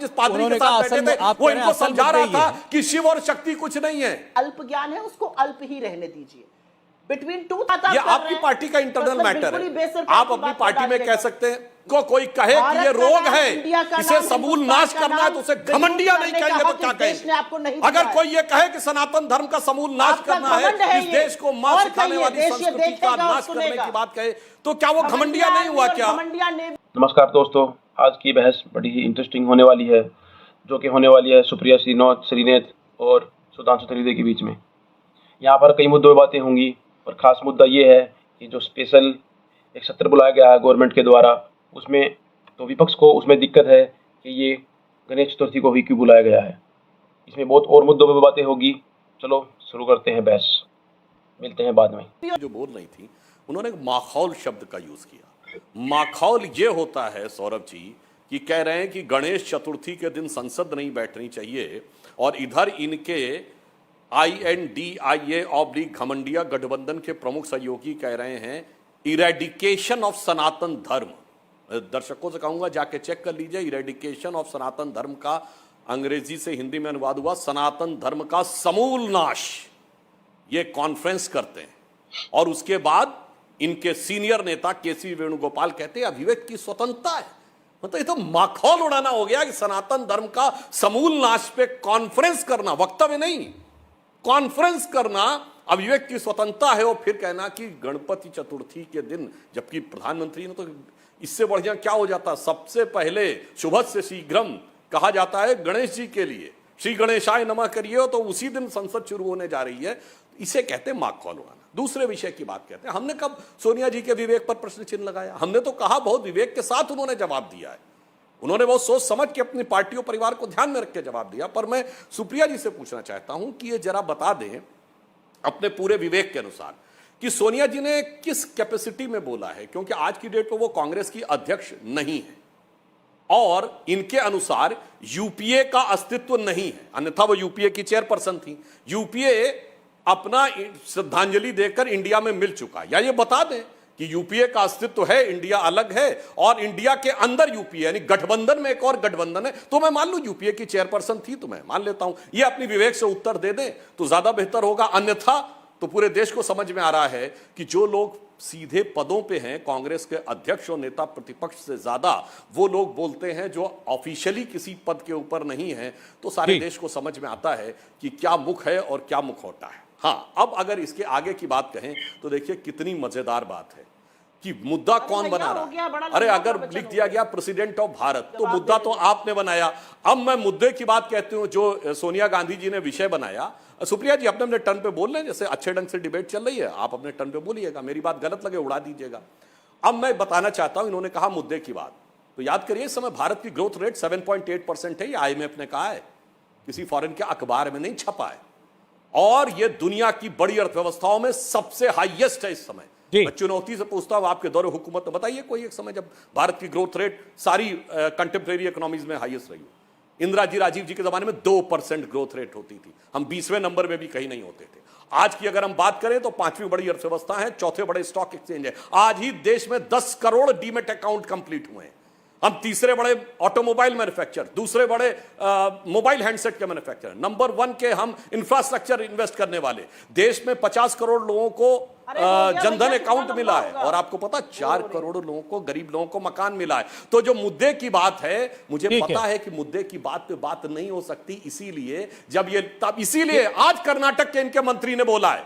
जिस पादरी के साथ बैठे थे वो इनको समझा रहा था कि शिव और शक्ति कुछ नहीं है। अल्प ज्ञान है, उसको अल्प ही रहने दीजिए। बिटवीन टू ये आपकी पार्टी का इंटरनल मैटर है। आप अपनी पार्टी में कह सकते हैं को कोई कहे कि ये रोग है, इसे समूल नाश करना है, तो उसे घमंडिया नहीं कहेंगे तो क्या कहेंगे? अगर कोई ये कहे कि सनातन धर्म का समूल नाश करना है, इस देश को मां सिखाने वाली संस्कृति का नाश करने की बात कहे, तो क्या वो घमंडिया नहीं हुआ क्या? नमस्कार दोस्तों, आज की बहस बड़ी ही इंटरेस्टिंग होने वाली है, जो कि होने वाली है सुप्रिया श्रीनेत और सुधांशु त्रिवेदी के बीच में। यहाँ पर कई मुद्दों पर बातें होंगी और ख़ास मुद्दा ये है कि जो स्पेशल एक सत्र बुलाया गया है गवर्नमेंट के द्वारा, उसमें तो विपक्ष को उसमें दिक्कत है कि ये गणेश चतुर्थी को ही क्यों बुलाया गया है। इसमें बहुत और मुद्दों पर बातें होगी। चलो शुरू करते हैं बहस, मिलते हैं बाद में। जो बोल रही थी उन्होंने माखौल शब्द का यूज किया। माखौल ये होता है सौरभ जी कि कह रहे हैं कि गणेश चतुर्थी के दिन संसद नहीं बैठनी चाहिए और इधर इनके INDIA/घमंडिया गठबंधन के प्रमुख सहयोगी कह रहे हैं इरेडिकेशन ऑफ सनातन धर्म। दर्शकों से कहूंगा जाके चेक कर लीजिए, इरेडिकेशन ऑफ सनातन धर्म का अंग्रेजी से हिंदी में अनुवाद हुआ सनातन धर्म का समूल नाश। ये कॉन्फ्रेंस करते हैं और उसके बाद इनके सीनियर नेता केसी वेणुगोपाल कहते हैं अभिव्यक्ति की स्वतंत्रता है। मतलब ये तो माखौल उड़ाना हो गया कि सनातन धर्म का समूल नाश पे कॉन्फ्रेंस करना, वक्तव्य नहीं, कॉन्फ्रेंस करना अभिव्यक्ति की स्वतंत्रता है। और फिर कहना कि गणपति चतुर्थी के दिन, जबकि प्रधानमंत्री ने तो इससे बढ़िया क्या हो जाता, सबसे पहले शुभस्य शीघ्रम कहा जाता है गणेश जी के लिए, श्री गणेशाय नमः करिए, तो उसी दिन संसद शुरू होने जा रही है। इसे कहते हैं माखौल उड़ाना। दूसरे विषय की बात कहते हैं। हमने कब सोनिया जी के विवेक पर प्रश्न चिन्ह लगाया? हमने तो कहा बहुत विवेक के साथ उन्होंने जवाब दिया है, उन्होंने बहुत सोच समझ के अपनी पार्टी और परिवार को ध्यान में रख के जवाब दिया। पर मैं सुप्रिया जी से पूछना चाहता हूं कि ये जरा बता दें अपने पूरे विवेक के अनुसार कि सोनिया जी ने किस कैपेसिटी में बोला है, क्योंकि आज की डेट में वो कांग्रेस की अध्यक्ष नहीं है और इनके अनुसार यूपीए का अस्तित्व नहीं है, अन्यथा वो यूपीए की चेयरपर्सन थी। यूपीए अपना श्रद्धांजलि देकर इंडिया में मिल चुका। या ये बता दें कि यूपीए का अस्तित्व है, इंडिया अलग है और इंडिया के अंदर यूपीए यानी गठबंधन में एक और गठबंधन है। तो मैं मान लूं यूपीए की चेयरपर्सन थी, तो मैं मान लेता हूं। ये अपनी विवेक से उत्तर दे दें तो ज्यादा बेहतर होगा। अन्यथा तो पूरे देश को समझ में आ रहा है कि जो लोग सीधे पदों पे हैं कांग्रेस के अध्यक्ष और नेता प्रतिपक्ष से ज्यादा, वो लोग बोलते हैं जो ऑफिशियली किसी पद के ऊपर नहीं है। तो सारे देश को समझ में आता है कि क्या मुख है और क्या मुखौटा है। हाँ, अब अगर इसके आगे की बात कहें तो देखिए कितनी मजेदार बात है कि मुद्दा कौन बना रहा है। अरे अगर लिख दिया गया प्रेसिडेंट ऑफ भारत, तो मुद्दा तो आपने बनाया। अब मैं मुद्दे की बात कहती हूं जो सोनिया गांधी जी ने विषय बनाया। सुप्रिया जी अपने अपने टर्न पे बोल रहे हैं, जैसे अच्छे ढंग से डिबेट चल रही है, आप अपने टर्न पे बोलिएगा, मेरी बात गलत लगे उड़ा दीजिएगा। अब मैं बताना चाहता हूं, इन्होंने कहा मुद्दे की बात, तो याद करिए इस समय भारत की ग्रोथ रेट 7.8% है। ये IMF ने कहा है, किसी फॉरेन के अखबार में नहीं छपा है। और ये दुनिया की बड़ी अर्थव्यवस्थाओं में सबसे हाईएस्ट है इस समय। मैं चुनौती से पूछता हूं आपके दौरे हुकूमत में बताइए कोई एक समय जब भारत की ग्रोथ रेट सारी कंटेम्प्रेरी इकोनॉमीज में हाईएस्ट रही हो। इंदिरा जी, राजीव जी के जमाने में 2% ग्रोथ रेट होती थी, हम 20वें नंबर में भी कहीं नहीं होते थे। आज की अगर हम बात करें तो 5वीं बड़ी अर्थव्यवस्था है, 4थे बड़े स्टॉक एक्सचेंज है। आज ही देश में 10 करोड़ डीमेट अकाउंट कंप्लीट हुए हैं। हम तीसरे बड़े ऑटोमोबाइल मैन्युफैक्चर, दूसरे बड़े मोबाइल हैंडसेट के मैन्युफैक्चर, नंबर 1 के हम इंफ्रास्ट्रक्चर इन्वेस्ट करने वाले। देश में 50 करोड़ लोगों को जनधन अकाउंट मिला है और आपको पता 4 करोड़ लोगों को, गरीब लोगों को मकान मिला है। तो जो मुद्दे की बात है, मुझे पता है कि मुद्दे की बात पे बात नहीं हो सकती, इसीलिए जब ये तब इसीलिए आज कर्नाटक के इनके मंत्री ने बोला है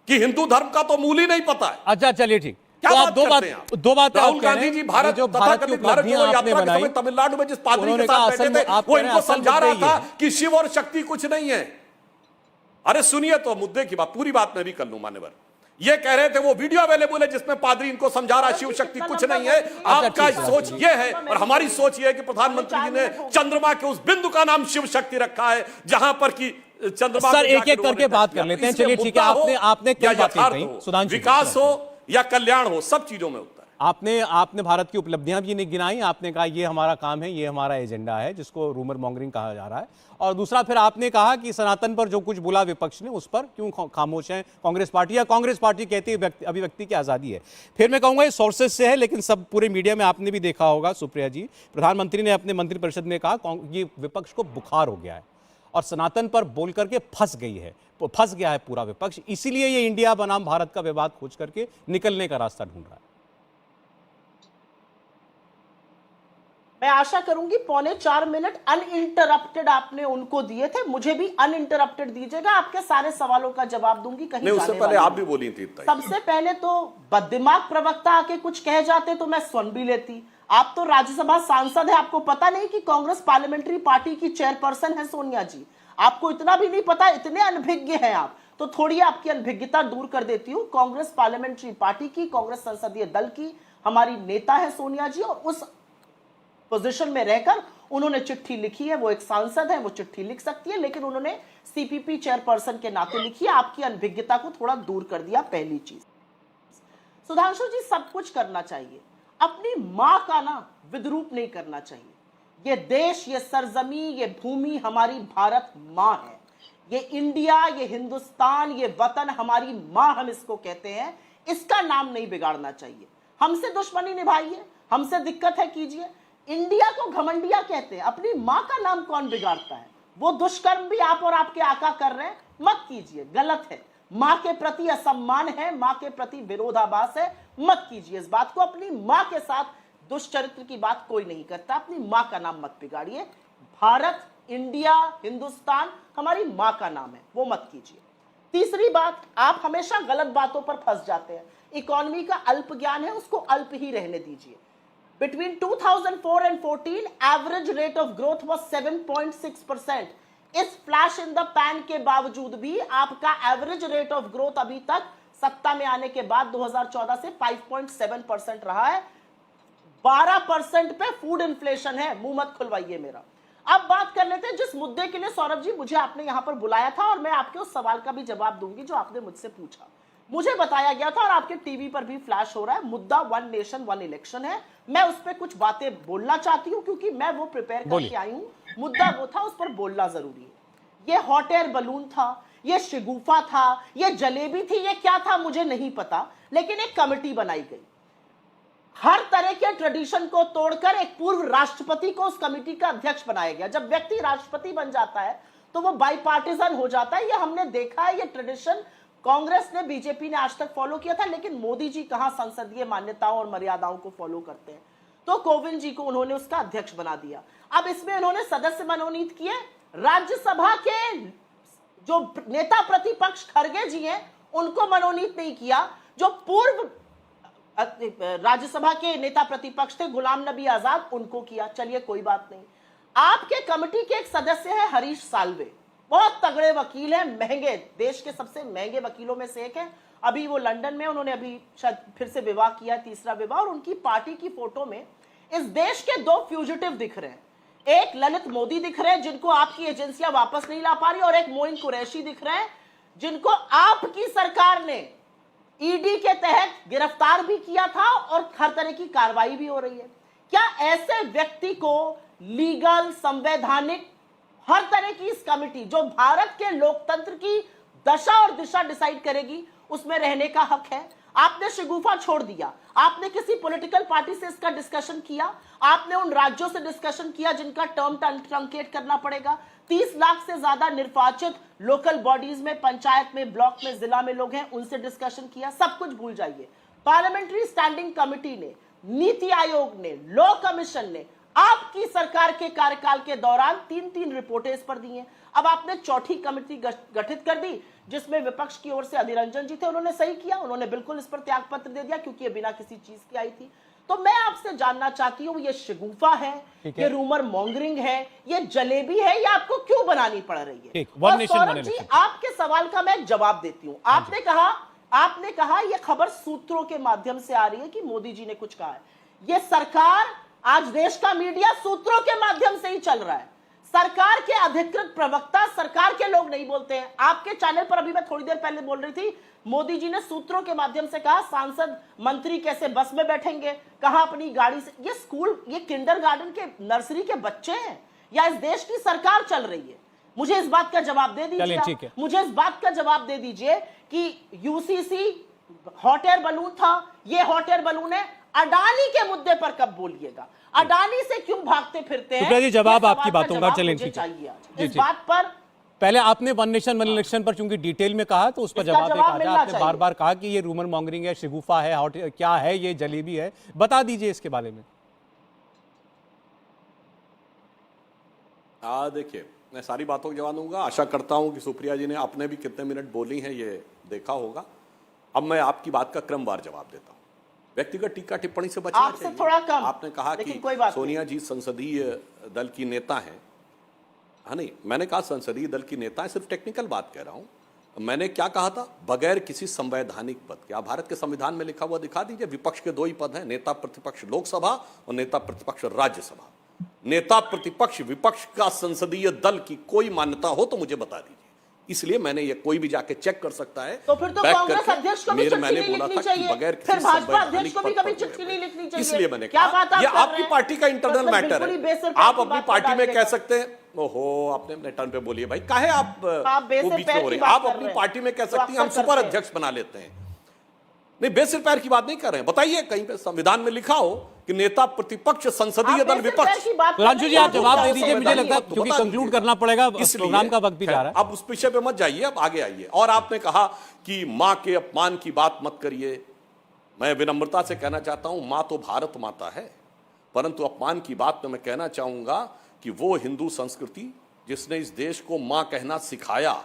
कि हिंदू धर्म का तो मूल ही नहीं पता है। अच्छा चलिए ठीक, क्या तो बात आप दो बात राहुल गांधी जी भारत जो भारत की उपलब्धियां आपने बनाई, तमिलनाडु में जिस पादरी के साथ बैठे थे वो इनको समझा रहा था कि शिव और शक्ति कुछ नहीं है। अरे सुनिए तो मुद्दे की बात, पूरी बात मैं भी कर लूं मान्यवर। ये कह रहे थे वो वीडियो अवेलेबल है जिसमें पादरी इनको समझा रहा शिव शक्ति कुछ नहीं है। आपका सोच ये है और हमारी सोच ये है कि प्रधानमंत्री जी ने चंद्रमा के उस बिंदु का नाम शिव शक्ति रखा है जहां पर कि चंद्रमा। सर एक एक करके बात कर लेते हैं। चलिए ठीक है, आपने क्या बातें कही सुधांशु? विकास हो या कल्याण हो, सब चीजों में उत्तर है। आपने भारत की उपलब्धियां भी नहीं गिनाई। आपने कहा ये हमारा काम है, ये हमारा एजेंडा है, जिसको रूमर मॉन्गरिंग कहा जा रहा है। और दूसरा फिर आपने कहा कि सनातन पर जो कुछ बोला विपक्ष ने उस पर क्यों खामोश है कांग्रेस पार्टी, या कांग्रेस पार्टी कहती है अभिव्यक्ति की आजादी है। फिर मैं कहूंगा ये सोर्सेज से है, लेकिन सब पूरे मीडिया में आपने भी देखा होगा सुप्रिया जी, प्रधानमंत्री ने अपने मंत्रिपरिषद में कहा ये विपक्ष को बुखार हो गया है और सनातन पर बोल करके फंस गया है पूरा विपक्ष, इसीलिए ये इंडिया बनाम भारत का विवाद खोज करके निकलने का रास्ता ढूंढ रहा है। मैं आशा करूंगी 3.25 मिनट अनइंटरप्टेड आपने उनको दिए थे, मुझे भी अनइंटरप्टेड दीजिएगा, आपके सारे सवालों का जवाब दूंगी। कहीं नहीं, उससे पहले आप भी बोली थी। सबसे पहले तो बददिमाग प्रवक्ता आके कुछ कह जाते तो मैं सुन भी लेती। आप तो राज्यसभा सांसद है, आपको पता नहीं कि कांग्रेस पार्लियामेंट्री पार्टी की चेयरपर्सन है सोनिया जी? आपको इतना भी नहीं पता? इतने अनभिज्ञ हैं आप। तो थोड़ी आपकी अनभिज्ञता दूर कर देती हूँ। कांग्रेस पार्लियामेंट्री पार्टी की, कांग्रेस संसदीय दल की हमारी नेता है सोनिया जी, और उस पोजीशन में रहकर उन्होंने चिट्ठी लिखी है। वो एक सांसद है, वो चिट्ठी लिख सकती है, लेकिन उन्होंने सीपीपी चेयरपर्सन के नाते लिखी है। आपकी अनभिज्ञता को थोड़ा दूर कर दिया। पहली चीज, सुधांशु जी, सब कुछ करना चाहिए, अपनी मां का ना विद्रूप नहीं करना चाहिए। ये देश, ये सरजमी, ये भूमि हमारी भारत मां है। ये इंडिया, ये हिंदुस्तान, ये वतन हमारी मां, हम इसको कहते हैं। इसका नाम नहीं बिगाड़ना चाहिए। हमसे दुश्मनी निभाइए, हमसे दिक्कत है कीजिए। इंडिया को घमंडिया कहते हैं, अपनी मां का नाम कौन बिगाड़ता है? वो दुष्कर्म भी आप और आपके आका कर रहे हैं, मत कीजिए, गलत है। मां के प्रति असम्मान है, मां के प्रति विरोधाभास है, मत कीजिए इस बात को। अपनी मां के साथ दुष्चरित्र की बात कोई नहीं करता। अपनी मां का नाम मत बिगाड़िए। भारत, इंडिया, हिंदुस्तान हमारी मां का नाम है, वो मत कीजिए। तीसरी बात, आप हमेशा गलत बातों पर फंस जाते हैं। इकोनॉमी का अल्प ज्ञान है, उसको अल्प ही रहने दीजिए। Between 2004 and 14, average rate of growth was 7.6%. इस फ्लैश इन द पैन के बावजूद भी आपका एवरेज रेट ऑफ ग्रोथ अभी तक सत्ता में आने के बाद 2014 से 5.7% रहा है। 12% पे फूड इन्फ्लेशन है। मुंह मत खुलवाइए मेरा। अब बात कर लेते हैं जिस मुद्दे के लिए सौरभ जी मुझे आपने यहां पर बुलाया था, और मैं आपके उस सवाल का भी जवाब दूंगी जो आपने मुझसे पूछा। मुझे बताया गया था और आपके टीवी पर भी फ्लैश हो रहा है, मुद्दा वन नेशन वन इलेक्शन है। मैं उस पर कुछ बातें बोलना चाहती हूं क्योंकि मैं वो प्रिपेयर करके आई हूं। मुद्दा वो था, उस पर बोलना जरूरी है। ये हॉट एयर बलून था, ये शिगुफा था, ये जलेबी थी, ये क्या था मुझे नहीं पता, लेकिन एक कमेटी बनाई गई। हर तरह के ट्रेडिशन को तोड़कर एक पूर्व राष्ट्रपति को उस कमेटी का अध्यक्ष बनाया गया। जब व्यक्ति राष्ट्रपति बन जाता है तो वो बाईपार्टिजन हो जाता है। ये हमने देखा है, ये ट्रेडिशन कांग्रेस ने, बीजेपी ने आज तक फॉलो किया था, लेकिन मोदी जी कहां संसदीय मान्यताओं और मर्यादाओं को फॉलो करते हैं। तो कोविंद जी को उन्होंने उसका अध्यक्ष बना दिया। अब इसमें उन्होंने सदस्य मनोनीत किए। राज्यसभा के जो नेता प्रतिपक्ष खड़गे जी हैं उनको मनोनीत नहीं किया। जो पूर्व राज्यसभा के नेता प्रतिपक्ष थे गुलाम नबी आजाद, उनको किया। चलिए कोई बात नहीं। आपके कमेटी के एक सदस्य है हरीश साल्वे, बहुत तगड़े वकील हैं, महंगे, देश के सबसे महंगे वकीलों में से एक है। अभी वो लंदन में, उन्होंने अभी शायद फिर से विवाह किया, तीसरा विवाह। और उनकी पार्टी की फोटो में इस देश के दो फ्यूजिटिव दिख रहे हैं। एक ललित मोदी दिख रहे हैं जिनको आपकी एजेंसियां वापस नहीं ला पा रही, और एक मोइन कुरैशी दिख रहे हैं जिनको आपकी सरकार ने ईडी के तहत गिरफ्तार भी किया था और हर तरह की कार्रवाई भी हो रही है। क्या ऐसे व्यक्ति को लीगल, संवैधानिक, हर तरह की इस कमेटी जो भारत के लोकतंत्र की दशा और दिशा डिसाइड करेगी उसमें रहने का हक है? आपने शिगुफा छोड़ दिया। आपने किसी पॉलिटिकल पार्टी से इसका डिस्कशन किया? आपने उन राज्यों से डिस्कशन किया जिनका टर्म ट्रंकेट करना पड़ेगा? 30 लाख से ज्यादा निर्वाचित लोकल बॉडीज में, पंचायत में, ब्लॉक में, जिला में लोग हैं, उनसे डिस्कशन किया? सब कुछ भूल जाइए। पार्लियामेंट्री स्टैंडिंग कमेटी ने, नीति आयोग ने, लॉ कमीशन ने आपकी सरकार के कार्यकाल के दौरान 3-3 रिपोर्टें इस पर दी हैं। अब आपने चौथी कमेटी गठित कर दी जिसमें विपक्ष की ओर से अधीर रंजन जी थे। उन्होंने सही किया, उन्होंने बिल्कुल इस पर त्याग पत्र दे दिया क्योंकि ये बिना किसी चीज की आई थी। तो मैं आपसे जानना चाहती हूं, ये शिगुफा है, ये रूमर मॉन्गरिंग है, ये जलेबी है, ये आपको क्यों बनानी पड़ रही है? और सौरभ जी, आपके सवाल का मैं जवाब देती हूं। आपने कहा ये खबर सूत्रों के माध्यम से आ रही है कि मोदी जी ने कुछ कहा है। ये सरकार, आज देश का मीडिया सूत्रों के माध्यम से ही चल रहा है। सरकार के अधिकृत प्रवक्ता, सरकार के लोग नहीं बोलते हैं। आपके चैनल पर अभी मैं थोड़ी देर पहले बोल रही थी, मोदी जी ने सूत्रों के माध्यम से कहा सांसद मंत्री कैसे बस में बैठेंगे, कहा अपनी गाड़ी से। ये स्कूल, ये किंडरगार्टन के, नर्सरी के बच्चे हैं या इस देश की सरकार चल रही है? मुझे इस बात का जवाब दे चलिए, दीजिए। ठीक है। मुझे इस बात का जवाब दे दीजिए कि यूसीसी हॉट एयर बलून था, ये हॉट एयर बलून है। अडानी के मुद्दे पर कब बोलिएगा? अडानी से क्यों भागते फिरते हैं? सुप्रिया जी, जवाब ये आपकी सवाल बातों का जवाब चलें, मुझे ठीक है। चाहिए आज। जी, इस जी। बात पर पहले आपने वन नेशन वन इलेक्शन पर चूंकि डिटेल में कहा तो उस पर इसका जवाब जवाब एक मिलना आजा। आपने चाहिए। बार बार कहा कि ये रूमर मॉन्गरिंग है, शिगुफा है, हॉट क्या है, ये जलेबी है, बता दीजिए इसके बारे में। देखिए, मैं सारी बातों का जवाब दूंगा। आशा करता हूं कि सुप्रिया जी ने आपने भी कितने मिनट बोली हैं ये देखा होगा। अब मैं आपकी बात का क्रमवार जवाब देता हूं। व्यक्तिगत टीका टिप्पणी से बचना आपसे चाहिए। थोड़ा कम, आपने कहा लेकिन कि कोई बात सोनिया जी संसदीय दल की नेता हैं। हाँ, नहीं, मैंने कहा संसदीय दल की नेता है, सिर्फ टेक्निकल बात कह रहा हूं। मैंने क्या कहा था? बगैर किसी संवैधानिक पद के। आप भारत के संविधान में लिखा हुआ दिखा दीजिए। विपक्ष के दो ही पद हैं, नेता प्रतिपक्ष लोकसभा और नेता प्रतिपक्ष राज्यसभा। नेता प्रतिपक्ष विपक्ष का संसदीय दल की कोई मान्यता हो तो मुझे बता दीजिए। इसलिए मैंने ये, कोई भी जाके चेक कर सकता है। तो फिर तो बैक कांग्रेस करके। अध्यक्ष को भी चिट्ठी मैंने नहीं बोला लिखनी था कि चाहिए, बगैर फिर किसी भाजपा संवैधानिक अध्यक्ष को भी पद कभी पर चिट्ठी नहीं लिखनी चाहिए। इसलिए मैंने क्या कहा बात आप ये कर आपकी रहे हैं? पार्टी का इंटरनल मतलब मैटर बिल्कुल ही है। बेसिर आप पैर की अपनी बात को पार्टी में डालिएगा। कह सकते हैं, ओहो आपने अपने टर्न पे बोलिए भाई, काहे आप बेसिर वो बीच पैर में हो की रही? बात आप कर अपनी रहे हैं। पार्टी में कह तो सकती हैं हम अक्सर सुपर करते हैं। अध्यक्ष बना लेते हैं। नहीं, बेसिर पैर की बात नहीं कर रहे हैं। बताइए कहीं पे संविधान में लिखा हो कि नेता प्रतिपक्ष संसदीय आप दल बेसिर पैर विपक्ष। की बात कर सुधांशु जी, रहे हैं, आप जवाब दे तो दीजिए। मुझे लगता है तो क्योंकि बता कंक्लूड दीजिए। करना पड़ेगा, इसलिए- प्रोग्राम का वक्त भी जा रहा है। अब उस विषय पे मत जाइए, अब आगे आइए। और आपने कहा कि मां के अपमान की बात मत करिए। मैं विनम्रता से कहना चाहता हूं, मां तो भारत माता है, परंतु अपमान की बात तो मैं कहना चाहूंगा कि वो हिंदू संस्कृति जिसने इस देश को मां कहना सिखाया,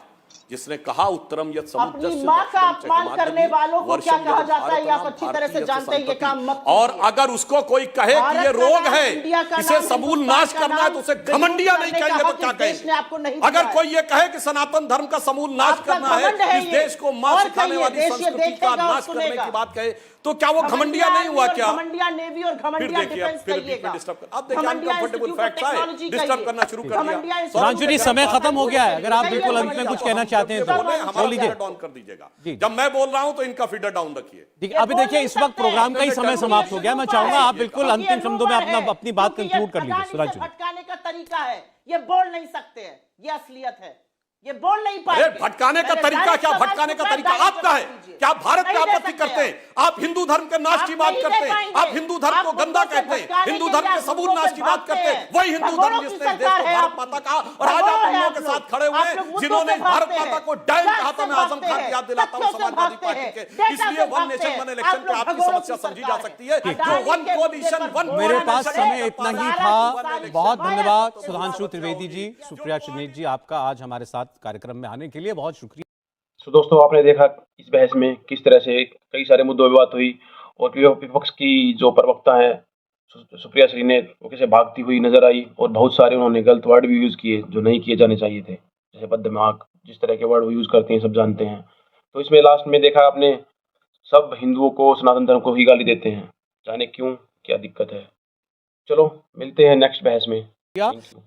जिसने कहा उत्तरम यत् समुद्रस्य अपनी मां का दक्षिणं च अपमान हिमाद्रि करने वालों को वर्षं क्या कहा यत् जाता है, ये आप भारतनां अच्छी तरह से भारतीय जानते हैं। ये संतति। काम मत और कीजिए। अगर उसको कोई कहे कि भारत ये का रोग नाम, है, इंडिया का इसे नाम, समूल हिंदुस्तान नाश का करना है, नाम तो उसे बिल्कुल घमंडिया नहीं करने का कहेंगे तो हक क्या इस देश ने आपको कहेंगे? नहीं अगर दिया है। कोई ये कहे कि सनातन धर्म का समूल नाश आपका करना घमंड है, है इस ये। देश को मां और सिखाने कहिए, वाली देश ये संस्कृति का देखेगा और नाश करने सुनेगा। की बात कहे तो क्या वो घमंडिया नहीं हुआ? क्या घमंडिया नेवी और फिर घमंडिया देखिए, डिफेंस फिर कहिएगा। डिस्टर्ब कर, अब देखिए घमंडिया अनकंफर्टेबल इंस्टीट्यूट ऑफ फैक्ट्स आए, टेक्नोलॉजी डिस्टर्ब कहिए। करना शुरू कर घमंडिया दिया। इंस्टीट्यूट सुधांशु जी, ऑफ समय टेक्नोलॉजी खत्म हो गया है। अगर आप कहिए, बिल्कुल अंत घमंडिया। में कुछ कहना चाहते हैं तो हमारा लीजिए। फीडर डाउन कर दीजिएगा। जी। जब मैं बोल रहा हूं तो इनका फीडर डाउन रखिए। ठीक है, अभी देखिए इस वक्त प्रोग्राम का ही समय समाप्त हो गया। मैं चाहूंगा आप बिल्कुल अंतिम शब्दों में अपनी बात कंक्लूड कर लीजिए। सुधांशु जी, भटकाने का तरीका है, ये बोल नहीं सकते हैं, ये असलियत है, ये बोल नहीं पाएंगे। अरे भटकाने का तरीका क्या? भटकाने का तरीका आपका है क्या? आप भारत में आपत्ति करते हैं, आप हिंदू धर्म के नाश की बात करते हैं, आप हिंदू धर्म को गंदा कहते हैं, हिंदू धर्म के सबूत नाश की बात करते हैं। वही हिंदू धर्म जिसने इस देश को भारत माता कहा, और आज आप उन लोगों के साथ खड़े हुए हैं जिन्होंने भारत माता को डायन कहा था। मैं आजम खान की याद दिलाता हूं समाजवादी पार्टी के। इसलिए वन नेशन वन इलेक्शन पे आपकी समस्या समझी जा सकती है। जो वन कोलिशन वन मेरे पास समय इतना ही था। बहुत धन्यवाद सुधांशु त्रिवेदी जी, सुप्रिया श्रीनेत जी, आपका आज हमारे साथ कार्यक्रम में आने के लिए बहुत शुक्रिया। तो दोस्तों, आपने देखा इस बहस में किस तरह से कई सारे मुद्दों पर बात हुई और विपक्ष की जो प्रवक्ता है सुप्रिया श्रीनेत, वो कैसे भागती हुई नजर आई और बहुत सारे उन्होंने गलत वर्ड भी यूज़ किए जो नहीं किए जाने चाहिए थे, जैसे बददिमाग, जिस तरह के वर्ड वो यूज़ करते हैं सब जानते हैं। तो इसमें लास्ट में देखा आपने, सब हिंदुओं को, सनातन धर्म को ही गाली देते हैं, जाने क्यों, क्या दिक्कत है। चलो मिलते हैं नेक्स्ट बहस में। क्या? Thank you.